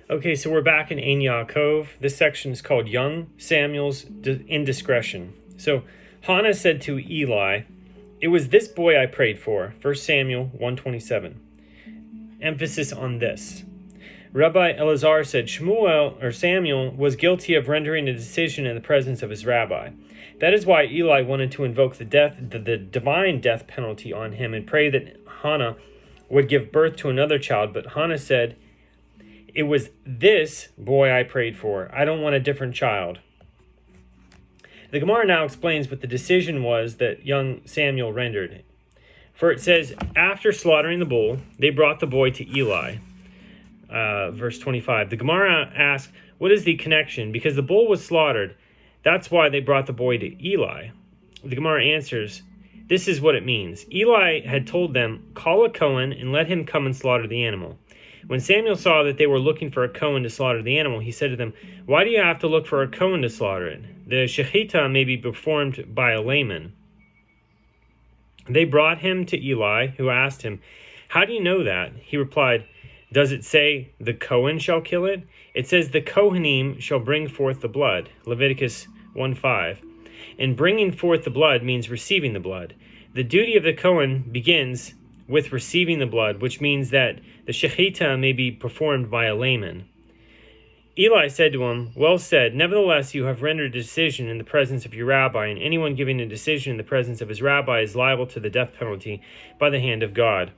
Okay, so we're back in Yaakov. This section is called Young Samuel's Indiscretion. So Hannah said to Eli, "It was this boy I prayed for." 1 Samuel 1:27. Emphasis on this. Rabbi Elazar said Samuel was guilty of rendering a decision in the presence of his rabbi. That is why Eli wanted to invoke the divine death penalty on him and pray that Hannah would give birth to another child. But Hannah said, "It was this boy I prayed for. I don't want a different child." The Gemara now explains what the decision was that young Samuel rendered. For it says, after slaughtering the bull, they brought the boy to Eli. Verse 25. The Gemara asks, what is the connection? Because the bull was slaughtered, that's why they brought the boy to Eli. The Gemara answers, this is what it means. Eli had told them, call a Cohen and let him come and slaughter the animal. When Samuel saw that they were looking for a Cohen to slaughter the animal, he said to them, why do you have to look for a Cohen to slaughter it? The shechita may be performed by a layman. They brought him to Eli, who asked him, how do you know that? He replied, does it say the Cohen shall kill it? It says the Kohanim shall bring forth the blood. Leviticus 1:5. And bringing forth the blood means receiving the blood. The duty of the Cohen begins with receiving the blood, which means that the shechita may be performed by a layman. Eli said to him, well said, nevertheless you have rendered a decision in the presence of your rabbi, and anyone giving a decision in the presence of his rabbi is liable to the death penalty by the hand of God.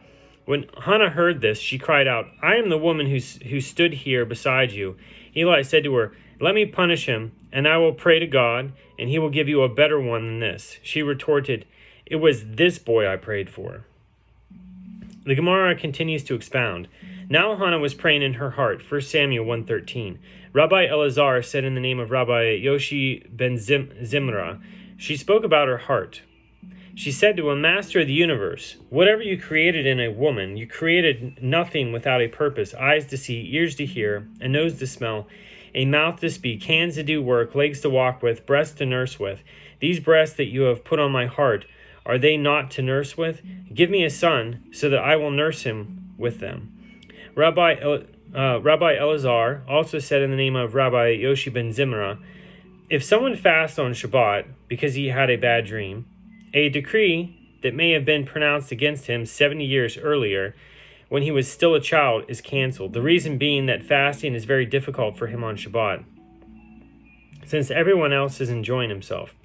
When Hannah heard this, she cried out, I am the woman who stood here beside you. Eli said to her, let me punish him, and I will pray to God, and he will give you a better one than this. She retorted, it was this boy I prayed for. The Gemara continues to expound. Now Hannah was praying in her heart, 1 Samuel 1:13. Rabbi Elazar said in the name of Rabbi Yoshi ben Zimra, she spoke about her heart. She said to him, Master of the universe, whatever you created in a woman, you created nothing without a purpose, eyes to see, ears to hear, a nose to smell, a mouth to speak, hands to do work, legs to walk with, breasts to nurse with. These breasts that you have put on my heart, are they not to nurse with? Give me a son, so that I will nurse him with them. Rabbi Elazar also said in the name of Rabbi Yoshi ben Zimra, if someone fasts on Shabbat because he had a bad dream, a decree that may have been pronounced against him 70 years earlier, when he was still a child, is canceled. The reason being that fasting is very difficult for him on Shabbat, since everyone else is enjoying himself.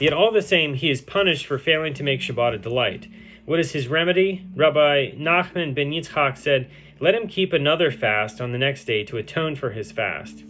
Yet all the same, he is punished for failing to make Shabbat a delight. What is his remedy? Rabbi Nachman ben Yitzchak said, let him keep another fast on the next day to atone for his fast.